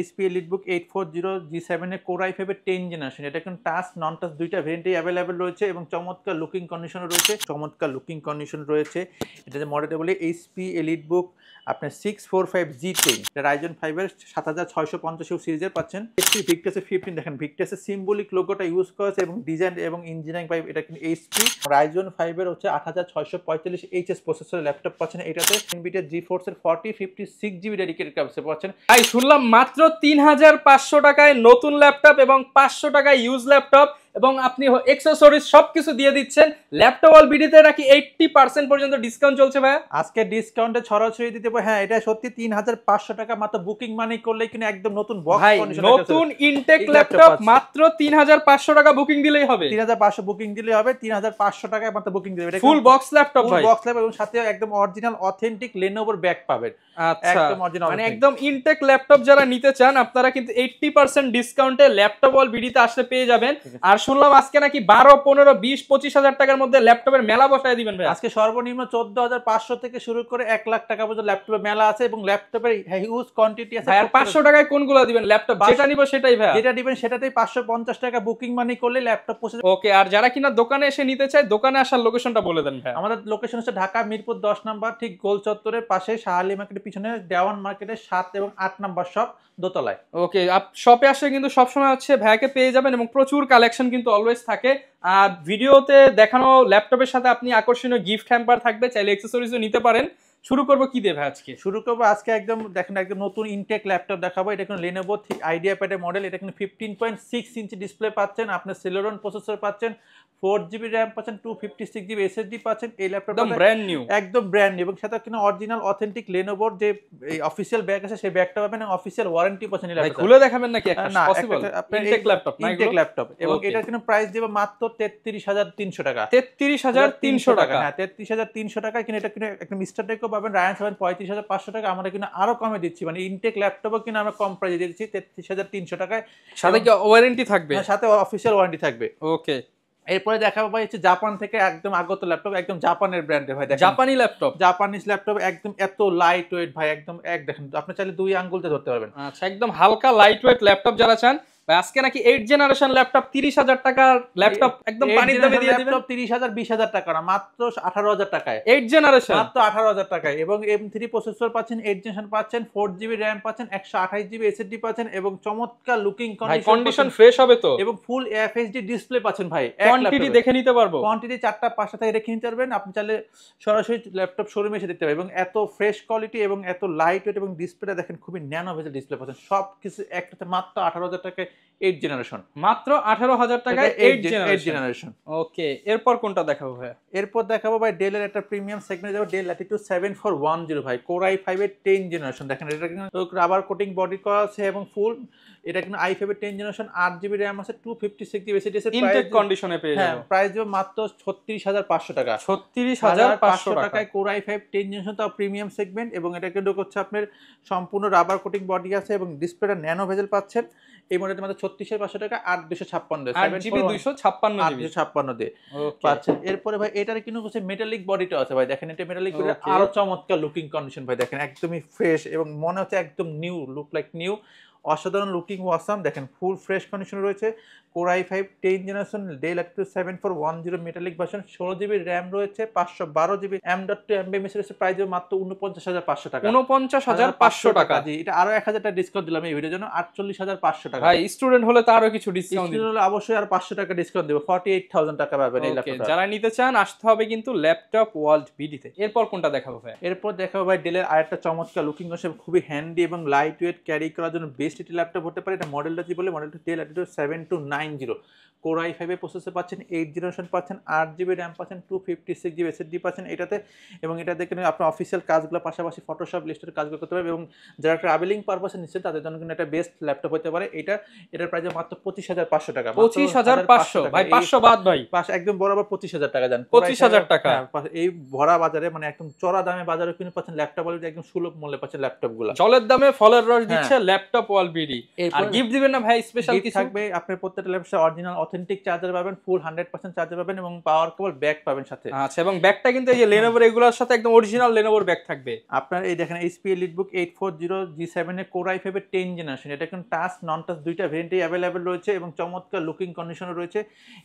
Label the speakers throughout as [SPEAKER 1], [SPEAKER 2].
[SPEAKER 1] HP EliteBook 840 G7 এর Core i5 এর 10 generation. এটা কিন্তু টাচ নন টাচ দুইটা ভেরিয়েন্টই अवेलेबल রয়েছে এবং চমৎকার লুকিং কন্ডিশন রয়েছে। এটা যে মডেলটা বলে HP EliteBook আপনার 645 G10, এটা Ryzen 5 এর 7650 সিরিজের পাচ্ছেন। HP Victus 15 দেখেন, Victus সিম্বলিক লোগোটা ইউজ করা আছে এবং ডিজাইন এবং ইঞ্জিনিয়ারিং পাইপ এটা কিন্তু HP Ryzen 5 এর হচ্ছে 8645HS প্রসেসর ল্যাপটপ পাচ্ছেন। এটাতে Nvidia GeForce এর 4056GB ডেডিকেটেড ক্যাপাসিটি পাচ্ছেন।
[SPEAKER 2] ভাই শুনলাম মাত্র 3500 টাকায় নতুন ল্যাপটপ এবং 500 টাকায় ইউজ ল্যাপটপ এবং আপনি অ্যাকসেসরিজ সবকিছু দিয়ে দিচ্ছেন। ল্যাপটপ অল বিডিতে নাকি 80% পর্যন্ত ডিসকাউন্ট চলছে ভাই।
[SPEAKER 1] আজকে ডিসকাউন্টে ছড়াছড়ি দিতে পারবো। হ্যাঁ, এটা সত্যি 3500 টাকা মাত্র বুকিং মানি করলে কিন্তু একদম নতুন বক্স কন্ডিশন
[SPEAKER 2] নতুন ইনটেক ল্যাপটপ মাত্র 3500 টাকা বুকিং দিলেই হবে।
[SPEAKER 1] 3500 বুকিং দিলেই হবে, 3500 টাকায় মাত্র বুকিং দিলে এটা
[SPEAKER 2] ফুল বক্স ল্যাপটপ ভাই,
[SPEAKER 1] ফুল বক্স ল্যাপটপ এবং সাথে একদম অরিজিনাল অথেন্টিক Lenovo ব্যাগ পাবেন।
[SPEAKER 2] আচ্ছা,
[SPEAKER 1] একদম অরিজিনাল
[SPEAKER 2] মানে একদম ইনটেক ল্যাপটপ যারা নিতে চান আপনারা কিন্তু 80% ডিসকাউন্টে ল্যাপটপ অল বিডিতে আসলে পেয়ে যাবেন। আর শুনলাম আজকে নাকি 12, 15, 20, 25,000 টাকার মধ্যে ল্যাপটপের মেলা বসায় দিবেন ভাই।
[SPEAKER 1] আজকে সর্বনিম্ন 14500 থেকে শুরু করে 1 লাখ টাকা পর্যন্ত ল্যাপটপের মেলা আছে এবং ল্যাপটপের হিউজ কোয়ান্টিটি আছে।
[SPEAKER 2] আর 500 টাকায় কোনগুলো দিবেন? ল্যাপটপ যেটা নিব সেটাই ভাই,
[SPEAKER 1] যেটা দিবেন সেটাতেই 550 টাকা বুকিং মানি করলে ল্যাপটপ পৌঁছে যাবে।
[SPEAKER 2] ওকে, আর যারা কিনা দোকানে এসে নিতে চায় দোকানে আসার লোকেশনটা বলে দেন ভাই।
[SPEAKER 1] আমাদের লোকেশন হচ্ছে ঢাকা মিরপুর 10 নাম্বার, ঠিক গোল চত্বরের পাশে শাহালি মার্কেটের পিছনে দেওয়ান মার্কেটের 7 এবং 8 নাম্বার শপ দোতলায়।
[SPEAKER 2] ওকে, শপে আসলে কিন্তু সবসময় হচ্ছে ভাইকে পেয়ে যাবেন এবং প্রচুর কালেকশন কিন্তু অলওয়েজ থাকে। আর ভিডিওতে দেখানো ল্যাপটপের সাথে আপনি আকর্ষণীয় গিফট হ্যাম্পার থাকবে, চাইলে অ্যাকসেসরিজও নিতে পারেন। শুরু করব কি দিয়ে ভাই আজকে?
[SPEAKER 1] শুরু করবো আজকে একদম দেখেন একদম নতুন ইনটেক ল্যাপটপ দেখাবো। এটা কিন্তু Lenovo IdeaPad এর মডেল। এটা কিন্তু 15.6 ইঞ্চি ডিসপ্লে পাচ্ছেন, আপনার Celeron প্রসেসর পাচ্ছেন, 4GB RAM পাচ্ছেন, 256GB SSD পাচ্ছেন। এই ল্যাপটপটা
[SPEAKER 2] একদম ব্র্যান্ড নিউ,
[SPEAKER 1] একদম ব্র্যান্ড নিউ এবং সাথে কিন্তু অরিজিনাল অথেন্টিক Lenovo যে অফিশিয়াল ব্যাগ আছে সেই ব্যাগটা পাবেন এবং অফিশিয়াল ওয়ারেন্টি পাচ্ছেন। এই ল্যাপটপ
[SPEAKER 2] খুলে দেখাবেন নাকি? একটা
[SPEAKER 1] না,
[SPEAKER 2] পসিবল ইনটেক ল্যাপটপ না,
[SPEAKER 1] ইনটেক ল্যাপটপ এবং এটার কিন্তু প্রাইস দেব মাত্র 33300 টাকা।
[SPEAKER 2] 33300 টাকা?
[SPEAKER 1] হ্যাঁ, 33300 টাকা। কিন্তু এটা কিন্তু একটা মিস্টার টেকও পাবেন Ryzen 7 35500 টাকা। আমরা কিন্তু আরো কমে দিচ্ছি, মানে ইনটেক ল্যাপটপও কিন্তু আমরা কম প্রাইসে দিচ্ছি 33300 টাকায়।
[SPEAKER 2] সাথে কি ওয়ারেন্টি থাকবে?
[SPEAKER 1] সাথে অফিশিয়াল ওয়ারেন্টি থাকবে।
[SPEAKER 2] ওকে,
[SPEAKER 1] এরপরে দেখাবো ভাই হচ্ছে জাপান থেকে একদম আগত ল্যাপটপ, একদম জাপানের ব্র্যান্ডের ভাই।
[SPEAKER 2] জাপানি ল্যাপটপ,
[SPEAKER 1] জাপানিজ ল্যাপটপ একদম এত লাইট ওয়েট ভাই, একদম দেখেন আপনি চাইলে 2 আঙ্গুলতে ধরতে পারবেন।
[SPEAKER 2] আচ্ছা, একদম হালকা লাইট ওয়েট ল্যাপটপ যারা চান আজকে নাকি 8 জেনারেশন ল্যাপটপ 30000 টাকার ল্যাপটপ একদম পানির দামে দিয়ে দিবেন।
[SPEAKER 1] 30000 20000 টাকা না, মাত্র 18000 টাকায়
[SPEAKER 2] 8 জেনারেশন,
[SPEAKER 1] মাত্র 18000 টাকায়। এবং M3 প্রসেসর পাচ্ছেন, 8 জেনারেশন পাচ্ছেন, 4GB RAM পাচ্ছেন, 128GB SSD পাচ্ছেন এবং চমৎকার লুকিং
[SPEAKER 2] কন্ডিশন ফ্রেশ হবে তো
[SPEAKER 1] এবং ফুল FHD ডিসপ্লে পাচ্ছেন ভাই।
[SPEAKER 2] কোয়ান্টিটি দেখে নিতে পারবো,
[SPEAKER 1] কোয়ান্টিটি 4টা 5টা থেকে রেখে নিতে পারবেন। আপনি চাইলে সরাসরি ল্যাপটপ শোরুমে এসে দেখতে পারবেন এবং এত ফ্রেশ কোয়ালিটি এবং এত লাইট ওয়েট এবং ডিসপ্লেটা দেখেন খুবই ন্যানো ভেজেল ডিসপ্লে পাচ্ছেন। সবকিছু একসাথে মাত্র 18000 টাকায় 8 জেনারেশন,
[SPEAKER 2] মাত্র 18000 টাকায় 8
[SPEAKER 1] জেনারেশন।
[SPEAKER 2] ওকে, এরপর কোনটা দেখাবো ভাই?
[SPEAKER 1] এরপর দেখাবো ভাই ডেলের একটা প্রিমিয়াম সেগমেন্টে যাবো, ডেল ল্যাটিটিউড 7410 ভাই, Core i5 এর 10 জেনারেশন। দেখেন এটা কিন্তু রাবার কোটিং বডি করা আছে এবং ফুল এটা কিন্তু i5 এর 10 জেনারেশন, 8GB RAM আছে, 256GB SSD আছে।
[SPEAKER 2] ইনটেক কন্ডিশনে পেয়ে যাবেন।
[SPEAKER 1] প্রাইস দেব মাত্র 36500 টাকা।
[SPEAKER 2] 36500
[SPEAKER 1] টাকায় Core i5 10 জেনারেশন, তাও প্রিমিয়াম সেগমেন্ট এবং এটা কিন্তু হচ্ছে আপনার সম্পূর্ণ রাবার কোটিং বডি আছে এবং ডিসপ্লেটা ন্যানো ভেজেল পাচ্ছেন। এই মডেলের মধ্যে 36500 টাকা, 8256
[SPEAKER 2] 8GB 256
[SPEAKER 1] দিয়ে পাচ্ছেন। এরপরে ভাই এটার কিন্তু হচ্ছে মেটালিক বডিটা আছে ভাই, দেখেন এটা মেটালিক বডি, আরো চমৎকার লুকিং কন্ডিশন ভাই। দেখেন একদমই ফ্রেশ এবং মনে হচ্ছে একদম নিউ, লুক লাইক নিউ, অসাধারণ লুকিং ওয়াসাম। দেখেন ফুল ফ্রেশ কন্ডিশন রয়েছে। Core i5 10 generation, del Latitude 7410 metallic version, 16GB RAM রয়েছে, 512GB M.2 MB রয়েছে। প্রাইস মাত্র 49500 টাকা।
[SPEAKER 2] 49500 টাকা।
[SPEAKER 1] জি, এটা আরো 1000 টাকা ডিসকাউন্ট দিলাম এই ভিডিওর জন্য, 48500 টাকা।
[SPEAKER 2] ভাই স্টুডেন্ট হলে তো আরো কিছু ডিসকাউন্ট দিবেন।
[SPEAKER 1] স্টুডেন্ট হলে অবশ্যই আর 500 টাকা ডিসকাউন্ট দেব, 48000 টাকা পাবেন এই ল্যাপটপটা।
[SPEAKER 2] যারা নিতে চান আসতে হবে কিন্তু ল্যাপটপ ওয়ার্ল্ড বিডিতে। এরপর কোনটা দেখাবো ভাই?
[SPEAKER 1] এরপর দেখাবো ভাই ডেলের আরেকটা চমৎকার লুকিং আছে, খুবই হ্যান্ডি এবং লাইট ওয়েট, ক্যারি করার জন্য বেস্ট একটি ল্যাপটপ হতে পারে। এটা মডেলটা কি বলে, মডেলটা ডেল ল্যাটিটিউড 7290, Core i5 এর প্রসেসর পাচ্ছেন, 8 জেনারেশন পাচ্ছেন, 8GB RAM পাচ্ছেন, 256GB SSD পাচ্ছেন এটাতে। এবং এটা দেখে আপনার অফিসিয়াল কাজগুলো পাশাপাশি ফটোশপ লিস্টের কাজগুলো করতে পারবে এবং যারা ট্রাভেলিং পারপাসে নিচ্ছেন তাদের জন্য কিন্তু একটা বেস্ট ল্যাপটপ হতে পারে। এটার প্রাইস মাত্র 25500 টাকা।
[SPEAKER 2] 25500 ভাই, 500 বাদ ভাই,
[SPEAKER 1] পাশ একদম বরাবর 25000 টাকা দেন।
[SPEAKER 2] 25000 টাকা
[SPEAKER 1] এই ভরা বাজারে, মানে একদম চড়া দামে বাজারে কিনে পাচ্ছেন ল্যাপটপ, একদম সুলভ মূল্যে পাচ্ছেন ল্যাপটপগুলো।
[SPEAKER 2] জলের দামে ফলের রস দিচ্ছে ল্যাপটপ ওয়াল অলরেডি। আর গিফট দিবেন না ভাই স্পেশাল কিছু?
[SPEAKER 1] থাকবে আপনার প্রত্যেকটা ল্যাপটপে অরিজিনাল অথেন্টিক চার্জার পাবেন, ফুল 100% চার্জার পাবেন এবং পাওয়ার কেবল ব্যাগ পাবেন সাথে।
[SPEAKER 2] আচ্ছা, এবং ব্যাগটা কিন্তু এই যে Lenovo এগুলোর সাথে একদম অরিজিনাল Lenovo ব্যাগ থাকবে।
[SPEAKER 1] আপনার এই দেখেন HP EliteBook 840 G7 এর Core i5 এর 10 জেনারেশন, এটা কিন্তু টাচ নন টাচ দুইটা ভেরিয়েন্টই অ্যাভেলেবেল রয়েছে এবং চমৎকার লুকিং কন্ডিশনে রয়েছে।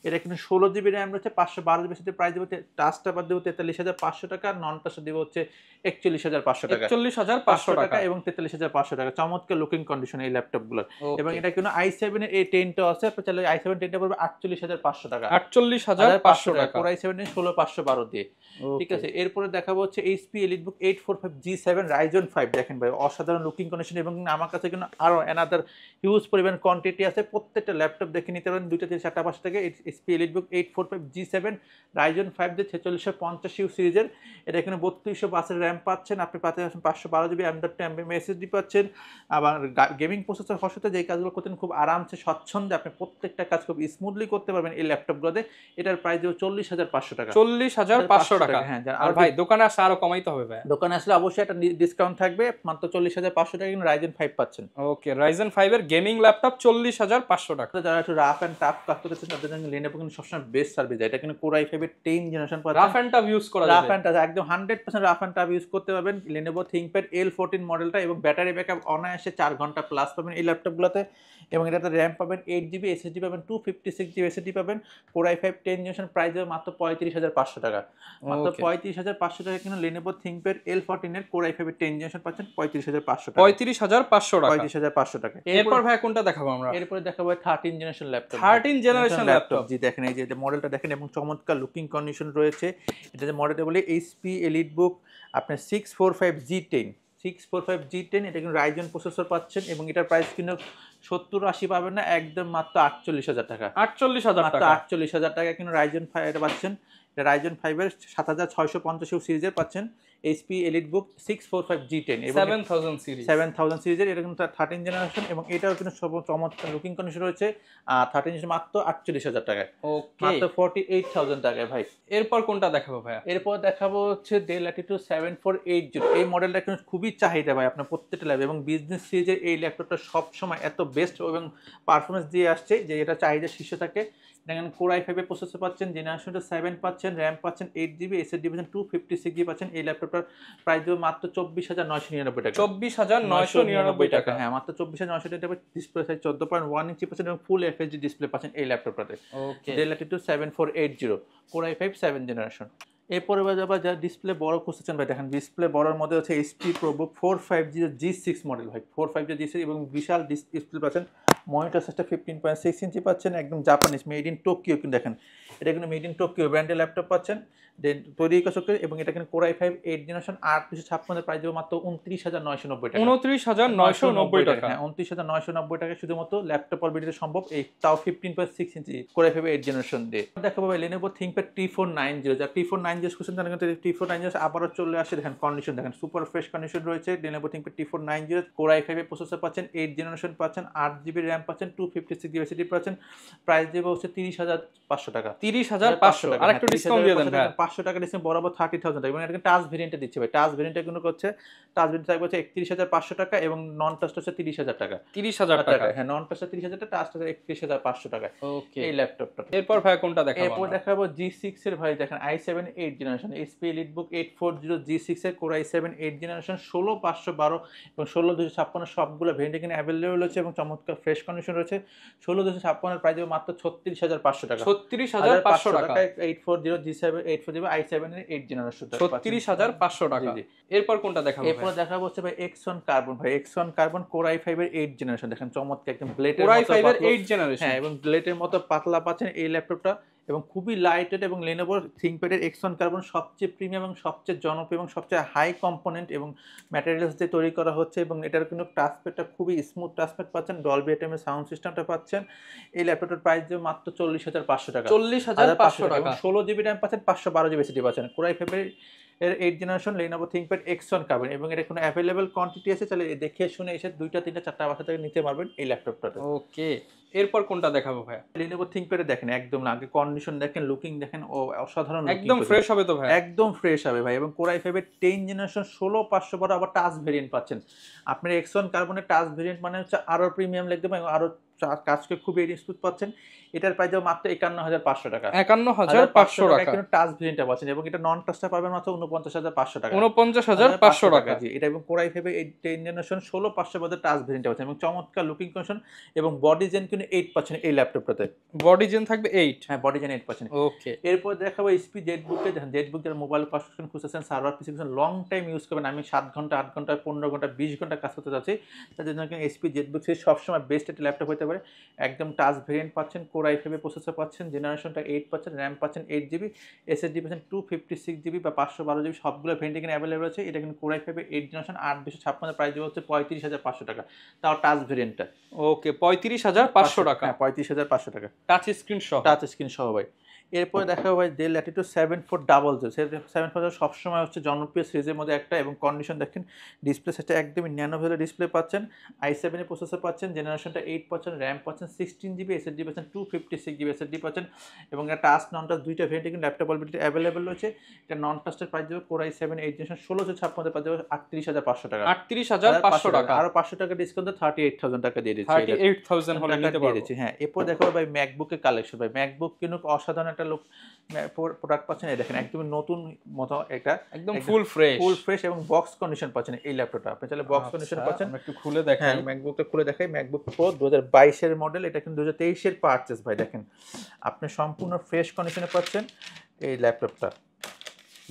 [SPEAKER 1] এটা কিন্তু 16GB RAM রয়েছে, 512 জিবি সাথে প্রাইস দেবো, টাচটা বাদ দেবো 43,500 টাকা, নন টাচটা দেবো হচ্ছে 41,500 টাকা,
[SPEAKER 2] 41,500 টাকা
[SPEAKER 1] এবং 43,500 টাকা। চমৎকার লুকিং কন্ডিশন এই ল্যাপটপগুলোর। এবং
[SPEAKER 2] Okay,
[SPEAKER 1] এটা কিন্তু i7 এর A10টা আছে, আপনি চাইলে i7 10টা পড়বে 48,500 টাকা,
[SPEAKER 2] 48,500 টাকা।
[SPEAKER 1] Core i7 এর 16,512 দিয়ে। ঠিক আছে, এরপরে দেখাবো হচ্ছে HP EliteBook 845 G7 Ryzen 5। দেখেন ভাই অসাধারণ লুকিং কন্ডিশন এবং আমার কাছে কিন্তু আরো অ্যানাদার হিউজ পরিমাণ কোয়ান্টিটি আছে। প্রত্যেকটা ল্যাপটপ দেখে নিতে পারেন 2টা থেকে 4টা 5 থেকে। HP EliteBook 845 G7 Ryzen 5 দিয়ে 4650U সিরিজের। এটা এখানে 3200 র্যাম পাচ্ছেন, আপনি পাচ্ছেন 512GB M.2 SSD পাচ্ছেন। আবার গেমিং প্রসেসর হওয়ার সাথে যে কাজগুলো করতেন খুব আরামসে স্বচ্ছন্দে আপনি প্রত্যেকটা কাজ খুব স্মুথলি করতে পারবেন এই ল্যাপটপগুলোতে। এটার প্রাইস দেবো 40,500 টাকা।
[SPEAKER 2] 40,500 টাকা।
[SPEAKER 1] হ্যাঁ,
[SPEAKER 2] আর ভাই দোকানে আসলে আরো কমাইতে হবে ভাই।
[SPEAKER 1] দোকানে আসলে অবশ্যই একটা ডিসকাউন্ট থাকবে, মাত্র 40,500 টাকা কিন্তু Ryzen 5 পাচ্ছেন।
[SPEAKER 2] ওকে, Ryzen 5 এর গেমিং ল্যাপটপ 40,500 টাকা।
[SPEAKER 1] যারা একটু রাফ এন্ড টাফ কাজ করতেছেন তাদের জন্য Lenovo কিন্তু সবসময় বেস্ট সার্ভিস দেয়। এটা কিন্তু Core i5 এর 10 জেনারেশন পাচ্ছেন।
[SPEAKER 2] রাফ এন্ড টাফ ইউজ করা
[SPEAKER 1] রাফ
[SPEAKER 2] যাবে।
[SPEAKER 1] এন্ড টাফ একদম 100% রাফ এন্ড টাফ ইউজ করতে পারবেন Lenovo ThinkPad L14 মডেলটা, এবং ব্যাটারি ব্যাকআপ অনায়াসে 4 ঘন্টা প্লাস পাবেন এই ল্যাপটপগুলোতে। এবং এটাতে র্যাম পাবেন 8GB, SSD পাবেন 256GB SSD পাবেন। Core i5 10 জেনারেশন প্রাইস দেবে মাত্র 35,500 টাকা। মাত্র 35,500 টাকা কিন্তু Lenovo ThinkPad L14 এর Core i5 এর 10 জেনারেশন পাচ্ছেন 35,500 টাকা।
[SPEAKER 2] 35,500 টাকা।
[SPEAKER 1] 35,500 টাকা।
[SPEAKER 2] এরপর ভাই কোনটা দেখাবো আমরা?
[SPEAKER 1] এরপরে দেখাবো 13 জেনারেশন ল্যাপটপ।
[SPEAKER 2] 13 generation laptop.
[SPEAKER 1] জি দেখেন এই যে মডেলটা দেখেন এবং চমৎকার লুকিং কন্ডিশন রয়েছে। এটা যে মডেলটা বলে HP EliteBook আপনার 645 G10, এটা কিন্তু Ryzen প্রসেসর পাচ্ছেন এবং এটার প্রাইস কিন্তু 70-80 পাবেন না, একদম মাত্র 48,000 টাকা।
[SPEAKER 2] 48,000
[SPEAKER 1] মাত্র
[SPEAKER 2] টাকা।
[SPEAKER 1] 48,000 টাকা কিন্তু Ryzen 5 এটা পাচ্ছেন। এটা Ryzen 5 এর 7650 সিরিজের পাচ্ছেন HP EliteBook 645 G10 এবং
[SPEAKER 2] 7000 সিরিজ।
[SPEAKER 1] 7000 সিরিজের। এটা কিন্তু 13 জেনারেশন এবং এটাও কিন্তু সব চমৎকার লুকিং কন্ডিশন রয়েছে। 13 জেনারেশন মাত্র 48,000 টাকায়,
[SPEAKER 2] ওকে,
[SPEAKER 1] মাত্র 48,000 টাকায় ভাই।
[SPEAKER 2] এরপর কোনটা দেখাবো ভাইয়া?
[SPEAKER 1] এরপর দেখাবো হচ্ছে Dell Latitude 7480। এই মডেলটা কিন্তু খুবই চাহিদা ভাই আপনার প্রত্যেকটা ল্যাব, এবং বিজনেস সিরিজের এই ল্যাপটপটা সবসময় এত বেস্ট এবং পারফরমেন্স দিয়ে আসছে যে এটা চাহিদা শীর্ষে থাকে। দেখেন Core i5 এর প্রসেসর পাচ্ছেন, জেনারেশনটা 7 পাচ্ছেন, র্যাম পাচ্ছেন 8GB, SSD পাচ্ছেন 256GB পাচ্ছেন। এই ল্যাপটপটার প্রাইস দেবো মাত্র 24,999 টাকা।
[SPEAKER 2] 24,999 টাকা।
[SPEAKER 1] হ্যাঁ, মাত্র 24,999 টাকা। ডিসপ্লে সাইজ 14.1 ইঞ্চি পাচ্ছেন এবং ফুল FHD ডিসপ্লে পাচ্ছেন এই ল্যাপটপটাতে।
[SPEAKER 2] ওকে,
[SPEAKER 1] Dell Latitude 7480 Core i5 7 generation. এরপরে যাবা যা ডিসপ্লে বড় খুঁজতেছেন ভাই, দেখেন ডিসপ্লে বড়র মধ্যে হচ্ছে HP ProBook 450 G6 মডেল ভাই, 450 G6 এবং বিশাল ডিসপ্লে পাচ্ছেন। মনিটর সাইজটা 15.6 ইঞ্চি পাচ্ছেন, একদম জাপানিজ, মেড ইন টোকিও। কিন্তু দেখেন এটা কিন্তু মেড ইন টোকিও ব্র্যান্ডের ল্যাপটপ পাচ্ছেন, তৈরি করা। এবং এটা কিন্তু Core i5 8 জেনারেশন 856 প্রাইস দেবো মাত্র 29,990 টাকা।
[SPEAKER 2] 29,990 টাকা।
[SPEAKER 1] হ্যাঁ, 29,990 টাকা শুধুমাত্র ল্যাপটপ অলরেডি সম্ভব, এই তাও 15.6 ইঞ্চি Core i5 8 জেনারেশন দিয়ে। দেখাবো ভাই Lenovo ThinkPad T490। যা T490 করছেন তাহলে কিন্তু T490 আবারও চলে আসে। দেখেন কন্ডিশন দেখেন সুপার ফ্রেশ কন্ডিশন রয়েছে। Lenovo ThinkPad T490 Core i5 এর প্রসেসর পাচ্ছেন, 8 জেনারেশন পাচ্ছেন, 8GB RAM পাচ্ছেন, 256GB SSD পাচ্ছেন। প্রাইস দেবো হচ্ছে 30,500 টাকা।
[SPEAKER 2] 30,500। আর একটু ডিসকাউন্ট দিয়ে দেন ভাই।
[SPEAKER 1] 500 টাকা ডিসকাউন্ট বরাবর 30,000 টাকা। এবং এটা টাচ ভেরিয়েন্টে দিচ্ছে ভাই। টাচ ভেরিয়েন্টে কিন্তু করছে, টাচ ভেরিয়েন্ট থাকবে হচ্ছে 31,500 টাকা এবং নন টাচটা হচ্ছে 30,000 টাকা।
[SPEAKER 2] 30,000 টাকা।
[SPEAKER 1] হ্যাঁ, নন টাচটা 30,000 টাকা, টাচটা 31,500 টাকা।
[SPEAKER 2] ওকে,
[SPEAKER 1] এই ল্যাপটপটা।
[SPEAKER 2] এরপর ভাই কোনটা দেখাবো?
[SPEAKER 1] এরপর দেখাবো G6 এর ভাই, দেখেন i7 8 generation HP EliteBook 840 G6 এর Core i7 8 জেনারেশন 16,512 এবং 16,256 সবগুলো ভেরিয়েন্ট এখানে अवेलेबल আছে এবং চমৎকার ফ্রেশ কন্ডিশন রয়েছে। 16,256 এর প্রাইস দেবো মাত্র 36,500 টাকা।
[SPEAKER 2] 36,500 টাকা।
[SPEAKER 1] 840 G7 840 i7 এর 8 জেনারেশন
[SPEAKER 2] 36,500 টাকা। এরপর কোনটা দেখাবো?
[SPEAKER 1] এরপর দেখাবো হচ্ছে ভাই Xon Carbon ভাই, Xon Carbon Core i5 এর 8 জেনারেশন। দেখেন চমৎকার একদম ব্লেডের
[SPEAKER 2] Core
[SPEAKER 1] মতো
[SPEAKER 2] i5 এর
[SPEAKER 1] পাতলা।
[SPEAKER 2] 8 জেনারেশন।
[SPEAKER 1] হ্যাঁ, এবং ব্লেডের মতো পাতলা পাচ্ছেন এই ল্যাপটপটা এবং খুবই লাইটওয়েট। এবং Lenovo ThinkPad এর Xon Carbon সবচেয়ে প্রিমিয়াম এবং সবচেয়ে জনপ্রিয় এবং সবচেয়ে হাই কম্পোনেন্ট এবং ম্যাটেরিয়ালস দিয়ে তৈরি করা হচ্ছে। এবং এটার কিন্তু টাচপ্যাডটা খুবই স্মুথ টাচপ্যাড পাচ্ছেন, ডলবি অ্যাটম এর সাউন্ড সিস্টেমটা পাচ্ছেন। এই ল্যাপটপটার প্রাইস দেবো মাত্র 40,500 টাকা।
[SPEAKER 2] 40,500 টাকা।
[SPEAKER 1] এবং 16GB RAM পাচ্ছেন, 512GB SSD পাচ্ছেন। Core i5 এর এর 8 জেনারেশন Lenovo ThinkPad X1 পাবেন এবং এটা কোনো অ্যাভেলেবল কোয়ান্টিটি আছে, তাহলে দেখে শুনে এসে 2টা 3টা 4টা বাসা থেকে নিতে পারবেন এই ল্যাপটপটাতে।
[SPEAKER 2] ওকে, এরপর কোনটা দেখাবো ভাইয়া?
[SPEAKER 1] Lenovo ThinkPad দেখেন একদম না, আগে কন্ডিশন দেখেন, লুকিং দেখেন, ও অসাধারণ looking
[SPEAKER 2] একদম
[SPEAKER 1] করছে।
[SPEAKER 2] ফ্রেশ হবে তো ভাইয়া?
[SPEAKER 1] একদম ফ্রেশ হবে ভাই, এবং Core i5 এর 10 জেনারেশন 16512 আবার টাচ ভেরিয়েন্ট পাচ্ছেন। আপনার X1 কার্বনের টাচ ভেরিয়েন্ট মানে হচ্ছে আরো প্রিমিয়াম লাগবে এবং আরো কাজকে খুবই স্মুথ পাচ্ছেন। এটার প্রাইস মাত্র 51500 টাকা।
[SPEAKER 2] 51500 টাকা
[SPEAKER 1] কিন্তু টাচ ভেরিয়েন্টটা পাচ্ছেন এবং এটা নন টাচটা পাবেন মাত্র 49500 টাকা।
[SPEAKER 2] 49500 টাকা।
[SPEAKER 1] জি, এটা এবং Core i5 এর 10 জেনারেশন 16512 টাচ ভেরিয়েন্টটা পাচ্ছেন এবং চমৎকার লুকিং কন্ডিশন এবং বডি জেন কিন্তু 8 পাচ্ছেন এই ল্যাপটপটাতে।
[SPEAKER 2] বডি জেন থাকবে 8?
[SPEAKER 1] হ্যাঁ, বডি জেন 8 পাচ্ছেন।
[SPEAKER 2] ওকে,
[SPEAKER 1] এরপর দেখাবো HP ZBook এ। দেখেন ZBook যারা মোবাইল পারফেকশন খুঁজতেছেন, সার্ভার পিসি খুঁজছেন, লং টাইম ইউজ করবেন, আমি 7 ঘন্টা 8 ঘন্টা 15 ঘন্টা 20 ঘন্টা কাজ করতে যাচ্ছি, তাদের জন্য HP ZBook সবসময় বেস্ট একটা ল্যাপটপ হতে পারে। একদম টাচ ভেরিয়েন্ট পাচ্ছেন, Core i5 এর প্রসেসর পাচ্ছেন, জেনারেশনটা 8 পাচ্ছেন, র্যাম পাচ্ছেন 8GB, SSD পাচ্ছেন 256GB বা 512GB, সবগুলো ভেরিয়েন্ট এখানে অ্যাভেলেবল আছে। এটা কিন্তু Core i5 এর 8 জেনারেশন 8256 প্রাইস হচ্ছে 35500 টাকা, তাও টাচ ভেরিয়েন্টটা।
[SPEAKER 2] ওকে, 35500 টাকা।
[SPEAKER 1] হ্যাঁ, 35500 টাকা
[SPEAKER 2] টাচ স্ক্রিন সহ?
[SPEAKER 1] টাচ স্ক্রিন সহ ভাই। এরপরে দেখাবো ভাই Dell Latitude 7400। 7400 সবসময় হচ্ছে জনপ্রিয় সিরিজের মধ্যে একটা, এবং কন্ডিশন দেখেন, ডিসপ্লে সেটটা একদমই ন্যানো ভেলের ডিসপ্লে পাচ্ছেন, i7 এর প্রসেসর পাচ্ছেন, জেনারেশনটা 8 পাচ্ছেন, র্যাম পাচ্ছেন 16GB, SSD পাচ্ছেন 256GB SSD পাচ্ছেন, এবং এটা টাচ নন টাচ দুইটা ভেরিয়েন্ট কিন্তু ল্যাপটপ অলরেডি অ্যাভেলেবল রয়েছে। এটা নন টাচের প্রাইস দেবে Core i7 8 জেনারেশন 1656 প্রাইস দেবে 38500 টাকা।
[SPEAKER 2] 38500 টাকা,
[SPEAKER 1] আরো 500 টাকা ডিসকাউন্ট 38000 টাকা দিয়ে দিচ্ছি।
[SPEAKER 2] 38000 হলে নিতে পারবো।
[SPEAKER 1] হ্যাঁ, এরপর দেখো ভাই ম্যাকবুকের কালেকশন। ভাই ম্যাকবুক কিন্তু অসাধারণ একটা লুক প্রোডাক্ট পাচ্ছেন। এই দেখেন একদম নতুন মতো একটা,
[SPEAKER 2] একদম ফুল ফ্রেশ
[SPEAKER 1] এবং বক্স কন্ডিশন পাচ্ছেন এই ল্যাপটপটা। আপনি চাইলে বক্স কন্ডিশন পাচ্ছেন।
[SPEAKER 2] আমরা একটু খুলে দেখাই।
[SPEAKER 1] হ্যাঁ, ম্যাকবুকটা খুলে দেখাই। ম্যাকবুক প্রো 2022 এর মডেল, এটা কিন্তু 2023 এর পারচেজ ভাই। দেখেন আপনি সম্পূর্ণ ফ্রেশ কন্ডিশনে পাচ্ছেন এই ল্যাপটপটা।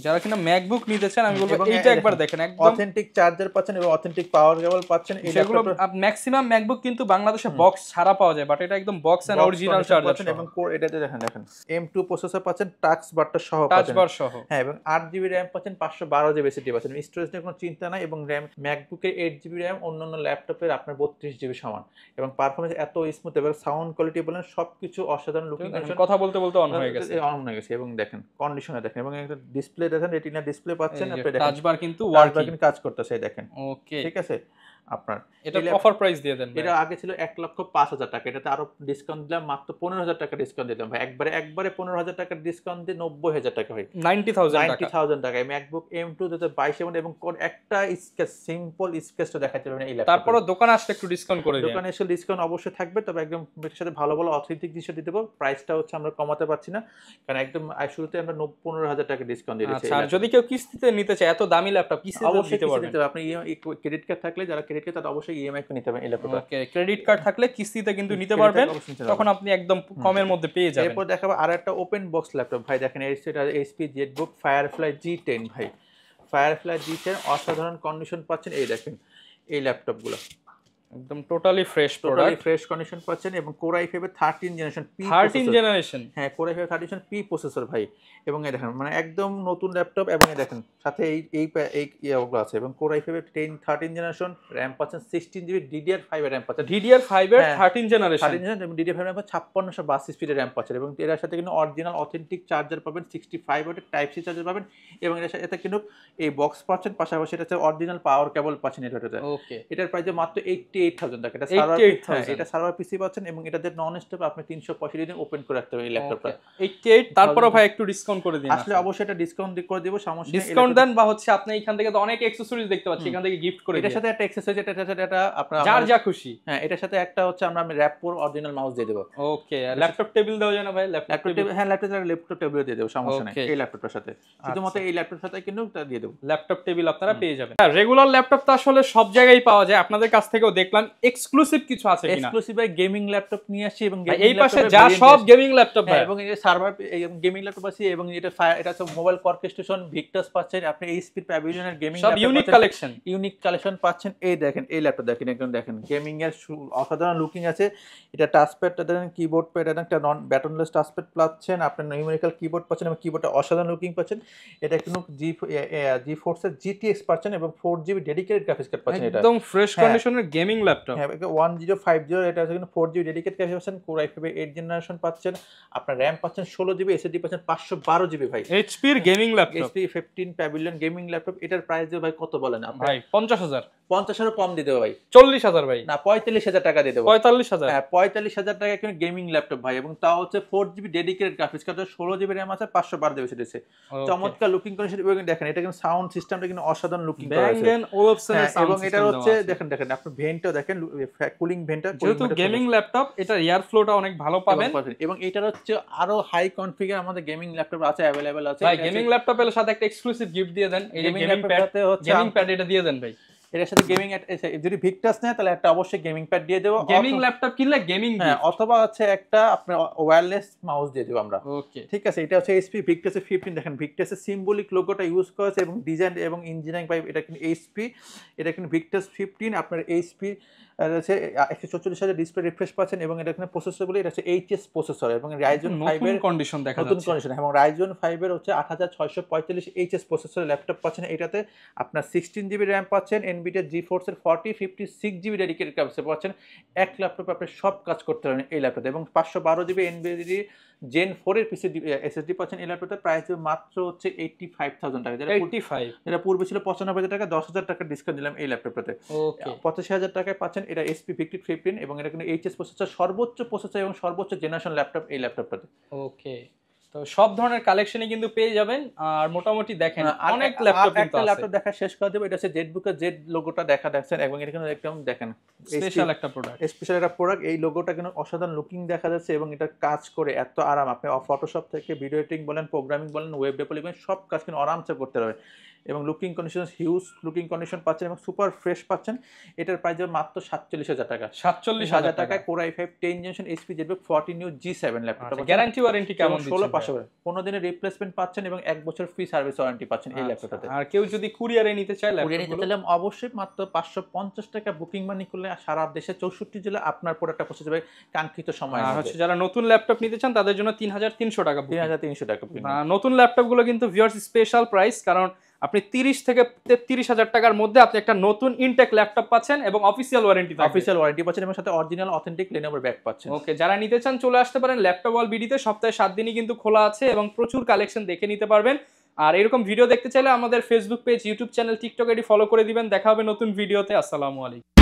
[SPEAKER 2] যারা কিনা ম্যাকবুক নিতে চান আমি বলবো এইটা একবার দেখেন, একদম
[SPEAKER 1] অথেন্টিক চার্জার পাচ্ছেন এবং অথেন্টিক পাওয়ার কেবল পাচ্ছেন। এই
[SPEAKER 2] যেগুলো ম্যাক্সিমাম ম্যাকবুক কিন্তু বাংলাদেশে বক্স ছাড়া পাওয়া যায়, বাট এটা একদম বক্স এন্ড অরিজিনাল চার্জার
[SPEAKER 1] পাচ্ছেন এবং কোর এটাতে দেখেন M2 প্রসেসর পাচ্ছেন, টাচ বারটা সহ
[SPEAKER 2] টাচ
[SPEAKER 1] পাচ্ছেন।
[SPEAKER 2] বার সহ।
[SPEAKER 1] হ্যাঁ, এবং 8GB র‍্যাম পাচ্ছেন, 512GB এসএসডি পাচ্ছেন। স্টোরেজ নিয়ে কোনো চিন্তা নাই, এবং র‍্যাম ম্যাকবুকের 8GB র‍্যাম, অন্যান্য ল্যাপটপের আপনার 32GB সমান, এবং পারফরম্যান্স এত স্মুথ এবং সাউন্ড কোয়ালিটি বলেন সবকিছু অসাধারণ। লুকিং
[SPEAKER 2] কথা বলতে বলতে অন হয়ে গেছে,
[SPEAKER 1] এবং দেখেন কন্ডিশনে দেখেন, এবং একটা ডিসপ্লে দেখেন, রেটিনা ডিসপ্লে পাচ্ছেন।
[SPEAKER 2] টাচ বার কিন্তু ওয়ার্কিং
[SPEAKER 1] কাজ করতেছে দেখেন।
[SPEAKER 2] ওকে,
[SPEAKER 1] ঠিক আছে। আপনার
[SPEAKER 2] এটা অফার প্রাইস দিয়ে দেন।
[SPEAKER 1] এটা আগে ছিল 1,05,000 টাকা, এটাতে আরো ডিসকাউন্ট দিলাম, মাত্র 15000 টাকা ডিসকাউন্ট দিলাম ভাই। একবারে 15000 টাকা ডিসকাউন্ট দিয়ে 90000 টাকা হয়,
[SPEAKER 2] 90000
[SPEAKER 1] টাকা। ম্যাকবুক M2 2022 এবং একটা স্কেচ, সিম্পল স্কেচটা দেখাতে পারবেন এই ল্যাপটপে।
[SPEAKER 2] তারপরে দোকানে আসলে একটু ডিসকাউন্ট করে দিন।
[SPEAKER 1] দোকানে এসে ডিসকাউন্ট অবশ্যই থাকবে, তবে একদম এর সাথে ভালো অথেন্টিক জিনিস দিতে দেবো। প্রাইসটা হচ্ছে আমরা কমাতে পারছি না, কারণ একদম শুরুতে আমরা 15000 টাকা ডিসকাউন্ট দিয়ে দিচ্ছি।
[SPEAKER 2] আচ্ছা, আর যদি কেউ কিস্তিতে নিতে চায়, এত দামি ল্যাপটপ কিস্তিতে
[SPEAKER 1] অবশ্যই
[SPEAKER 2] নিতে পারবেন।
[SPEAKER 1] আপনি ক্রেডিট কার্ড থাকলে, যারা ক্রেডিট কার্ড তারা অবশ্যই ইএমআই করে নিতে পারবেন এই ল্যাপটপটা।
[SPEAKER 2] ওকে, ক্রেডিট কার্ড থাকলে কিস্তিতে কিন্তু নিতে পারবেন, তখন আপনি একদম কমের মধ্যে পেয়ে যাবেন।
[SPEAKER 1] এরপর দেখাবো আর একটা ওপেন বক্স ল্যাপটপ ভাই। দেখেন এটা HP ZBook Firefly G10 ভাই। Firefly G10 অসাধারণ কন্ডিশন পাচ্ছেন। এই দেখেন এই ল্যাপটপগুলো
[SPEAKER 2] একদম totally fresh product,
[SPEAKER 1] fresh condition পাচ্ছেন, এবং Core i5 এর 13 জেনারেশন P
[SPEAKER 2] 13 জেনারেশন।
[SPEAKER 1] হ্যাঁ, Core i5 13 generation P processor ভাই। এবং এই দেখেন মানে একদম নতুন ল্যাপটপ, এবং এই দেখেন সাথে এই ইয়াগুলো আছে, এবং Core i5 এর 13 জেনারেশন, RAM পাচ্ছেন 16GB, DDR5 এর RAM পাচ্ছেন,
[SPEAKER 2] DDR5 এর 13 জেনারেশন,
[SPEAKER 1] এবং DDR5 RAM 5662 স্পিডের RAM পাচ্ছেন, এবং এর সাথে কিন্তু অরিজিনাল অথেন্টিক চার্জার পাবেন, 65 ওয়াটের টাইপ সি চার্জার পাবেন, এবং এর সাথে কিন্তু এই বক্স পাচ্ছেন, পাশাপাশি এটা অরিজিনাল পাওয়ার কেবল পাচ্ছেন এটাতে।
[SPEAKER 2] ওকে,
[SPEAKER 1] এটার প্রাইস মাত্র 88000 টাকা। এটা সার্ভার পিসি পাচ্ছেন, এবং এটাতে নন স্টপ আপনি 365 দিন ওপেন করে রাখতে পারবেন এই ল্যাপটপটা।
[SPEAKER 2] 88, তারপরে ভাই একটু ডিসকাউন্ট করে দিন।
[SPEAKER 1] আসলে অবশ্যই এটা ডিসকাউন্ট করে দেব, সমস্যা নেই।
[SPEAKER 2] ডিসকাউন্ট দেন, বা হচ্ছে আপনি এখান থেকে তো অনেক অ্যাকসেসরিজ দেখতে পাচ্ছি, এখান থেকে গিফট করে দিন।
[SPEAKER 1] এটার সাথে একটা অ্যাকসেসরিজ, এটার সাথে এটা আপনারা
[SPEAKER 2] যার যা খুশি।
[SPEAKER 1] হ্যাঁ, এটার সাথে একটা হচ্ছে আমি র্যাপোর অরিজিনাল মাউস দিয়ে দেব।
[SPEAKER 2] ওকে, ল্যাপটপ টেবিল দেওয়া যায় না ভাই? ল্যাপটপ টেবিল,
[SPEAKER 1] হ্যাঁ, ল্যাপটপ টেবিল দিয়ে দেব, সমস্যা নেই। এই ল্যাপটপটার সাথে শুধুমাত্র এই ল্যাপটপের সাথে কিন্তু দিয়ে দেব
[SPEAKER 2] ল্যাপটপ টেবিল আপনারা পেয়ে যাবেন। রেগুলার ল্যাপটপ তো আসলে সব জায়গায় পাওয়া যায়, আপনাদের কাছ থেকেও দেখলাম এক্সক্লুসিভ কিছু আছে কিনা।
[SPEAKER 1] এক্সক্লুসিভ ভাই গেমিং ল্যাপটপ নিয়ে আসি, এবং
[SPEAKER 2] এই পাশে যা সব গেমিং ল্যাপটপ ভাই,
[SPEAKER 1] এবং এই সার্ভার গেমিং ল্যাপটপ আছে, এবং এটা হচ্ছে মোবাইল অর্কেস্ট্রেশন ভিক্টাস পাচ্ছেন আপনি, এইচপি প্যাভিলিয়নের গেমিং
[SPEAKER 2] সব ইউনিক কালেকশন
[SPEAKER 1] পাচ্ছেন। এই দেখেন এই ল্যাপটপ দেখেন, একদম দেখেন গেমিং এর অসাধারণ লুকিং আছে। এটা টাচপ্যাডটা দেখেন, কিবোর্ড প্যাড একটা নন ব্যাটনলেস টাচপ্যাড পাচ্ছেন, আপনি নিউমেরিক্যাল কিবোর্ড পাচ্ছেন, এবং কিবোর্ডটা অসাধারণ লুকিং পাচ্ছেন। এটা কিন্তু GeForce GTX পাচ্ছেন, এবং 4GB ডেডিকেটেড গ্রাফিক্স কার্ড পাচ্ছেন। এটা
[SPEAKER 2] একদম ফ্রেশ কন্ডিশনের গেমিং ল্যাপটপ।
[SPEAKER 1] হ্যাঁ 1050, এটা হচ্ছে কিন্তু 4GB ডেডিকেট ক্যাশে পাচ্ছেন, কোর i5 8 জেনারেশন পাচ্ছেন, আপনার র্যাম পাচ্ছেন 16GB, এসএসডি পাচ্ছেন 512GB ভাই।
[SPEAKER 2] এইচপির gaming laptop
[SPEAKER 1] HP 15 Pavilion gaming laptop, এটার প্রাইস দিয়ে ভাই কত বলেন আপনি?
[SPEAKER 2] ভাই 50,000
[SPEAKER 1] 50,000 কম দিয়ে দেবো ভাই,
[SPEAKER 2] 40,000 ভাই,
[SPEAKER 1] না 45,000 টাকা দিয়ে দেবো।
[SPEAKER 2] 45,000।
[SPEAKER 1] হ্যাঁ 45,000 টাকা কিন্তু গেমিং ল্যাপটপ ভাই, এবং তাও হচ্ছে 4GB dedicated graphics card, 16GB RAM আছে, 512GB এসএসডি। চমৎকার লুকিং কন্ডিশন, এবং দেখেন এটা কিন্তু সাউন্ড সিস্টেমটা কিন্তু অসাধারণ লুকিং করা আছে।
[SPEAKER 2] ব্যাঙ্গেন ওলফসনের
[SPEAKER 1] হ্যাঁ,
[SPEAKER 2] সাউন্ড
[SPEAKER 1] এবং
[SPEAKER 2] সিস্টেম
[SPEAKER 1] এটা
[SPEAKER 2] দেওয়া
[SPEAKER 1] হচ্ছে
[SPEAKER 2] আছে।
[SPEAKER 1] দেখেন আপনি ভেন্টটা দেখেন, কুলিং ভেন্টটা,
[SPEAKER 2] যেহেতু গেমিং ল্যাপটপ এটা এয়ার ফ্লোটা অনেক ভালো পাবেন।
[SPEAKER 1] এবং এটার হচ্ছে আরো হাই কনফিগার আমাদের গেমিং ল্যাপটপ আছে, अवेलेबल আছে
[SPEAKER 2] ভাই গেমিং ল্যাপটপের সাথে একটা এক্সক্লুসিভ গিফট দিয়ে দেন, এই যে
[SPEAKER 1] গেমিং
[SPEAKER 2] গেমিং প্যাড,
[SPEAKER 1] ল্যাপটপে হচ্ছে
[SPEAKER 2] গেমিং প্যাড এটা দিয়ে দেন ভাই।
[SPEAKER 1] এর সাথে গেমিং যদি ভিক্টাস নেয় তাহলে একটা অবশ্যই গেমিং প্যাড দিয়ে দেবো,
[SPEAKER 2] গেমিং ল্যাপটপ কিনলে গেমিং
[SPEAKER 1] হ্যাঁ, অথবা হচ্ছে একটা আপনার ওয়্যারলেস মাউস দিয়ে দেবো আমরা।
[SPEAKER 2] ওকে
[SPEAKER 1] ঠিক আছে, এটা হচ্ছে HP ভিক্টাসের 15, দেখেন ভিক্টাসের সিম্বলিক লোগোটা ইউজ করেছে, এবং ডিজাইন এবং ইঞ্জিনিয়ারিং পাই এটা কিন্তু HP, এটা কিন্তু ভিক্টাস 15 আপনার HP হচ্ছে 144,000 ডিসপ্লে রিফ্রেশ পাচ্ছেন, এবং এটা কিন্তু প্রসেসর বলে এটা হচ্ছে HS প্রসেসর, এবং রাইজন 5 এর
[SPEAKER 2] কন্ডিশন দেখা
[SPEAKER 1] নতুন
[SPEAKER 2] যাচ্ছে।
[SPEAKER 1] কন্ডিশন, এবং রাইজন 5 এর হচ্ছে 8645 HS প্রসেসরের ল্যাপটপ পাচ্ছেন। এটাতে আপনার 16GB র্যাম পাচ্ছেন, NVIDIA GeForce এর 56GB ডেডিকেটেড ক্যাপাসিটি পাচ্ছেন। এক ল্যাপটপে আপনি সব কাজ করতে পারেন এই ল্যাপটপে, এবং 512GB NVIDIA Gen 4 এর SSD পাচ্ছেন এই ল্যাপটপে। প্রাইস মাত্র হচ্ছে 85,000 টাকা, যেটা পূর্বে ছিল 95,000 টাকা, 10,000 টাকা ডিসকাউন্ট দিলাম এই ল্যাপটপটাতে।
[SPEAKER 2] ওকে
[SPEAKER 1] 85,000 টাকায় পাচ্ছেন এটা SP Victus 15, এবং এটা কিন্তু HS প্রসেসর, সর্বোচ্চ প্রসেসর এবং সর্বোচ্চ জেনারেশন ল্যাপটপ এই ল্যাপটপটাতে।
[SPEAKER 2] ওকে, তো সব ধরনের কালেকশনই কিন্তু পেয়ে যাবেন। আর মোটামুটি দেখেন অনেক ল্যাপটপ কিন্তু আছে।
[SPEAKER 1] ল্যাপটপ দেখা শেষ করে দেব, এটা হচ্ছে জেটবুকের জেড লোগোটা দেখা দেখছেন, এবং এটা কিন্তু একদম দেখেন
[SPEAKER 2] স্পেশাল একটা প্রোডাক্ট।
[SPEAKER 1] স্পেশাল একটা প্রোডাক্ট, এই লোগোটা কিন্তু অসাধারণ লুকিং দেখা যাচ্ছে, এবং এটা কাজ করে এত আরাম, আপনি ফটোশপ থেকে ভিডিও এডিটিং বলেন, প্রোগ্রামিং বলেন, ওয়েব ডেভেলপমেন্ট সব কাজ কিন্তু আরামসে করতে পারবে। এবং looking condition huge looking condition পাচ্ছেন, এবং সুপার ফ্রেশ পাচ্ছেন। এটার প্রাইস মাত্র 47,000 টাকা,
[SPEAKER 2] 47,000
[SPEAKER 1] টাকায় core i5 10 generation HP Jetbook 14 new G7 laptop.
[SPEAKER 2] Guarantee warranty কেমন দিচ্ছেন?
[SPEAKER 1] 16,500, 15 দিনের রিপ্লেসমেন্ট পাচ্ছেন, এবং 1 বছর ফ্রি সার্ভিস ওয়ারেন্টি পাচ্ছেন এই ল্যাপটপটাতে।
[SPEAKER 2] আর কেউ যদি কুরিয়ারে নিতে চায়
[SPEAKER 1] কুরিয়ারে নিতে চাইলে অবশ্যই মাত্র 550 টাকা বুকিং মানি করলে সারা দেশে 64 জেলা আপনার প্রোডাক্টটা পৌঁছে যাবে কাঙ্ক্ষিত সময়ে।
[SPEAKER 2] আর হচ্ছে যারা নতুন ল্যাপটপ নিতে চান তাদের জন্য 3,300 টাকা বুকিং।
[SPEAKER 1] 3,300 টাকা বুকিং।
[SPEAKER 2] নতুন ল্যাপটপগুলো কিন্তু ভিউয়ার্স স্পেশাল প্রাইস, কারণ আপনি 30 থেকে 33,000 টাকার মধ্যে আপনি একটা নতুন ইনটেক ল্যাপটপ পাচ্ছেন, এবং অফিসিয়াল ওয়ারেন্টি পাচ্ছেন,
[SPEAKER 1] এবং সাথে অরিজিনাল অথেন্টিক Lenovo ব্যাগ পাচ্ছেন।
[SPEAKER 2] ওকে, যারা নিতে চান চলে আসতে পারেন ল্যাপটপ ওয়াল বিডিতে, সপ্তাহে 7 দিনই কিন্তু খোলা আছে, এবং প্রচুর কালেকশন দেখে নিতে পারবেন। আর এরকম ভিডিও দেখতে চাইলে আমাদের Facebook page, YouTube channel, TikTok ID follow করে দিবেন। দেখা হবে নতুন ভিডিওতে। আসসালামু আলাইকুম।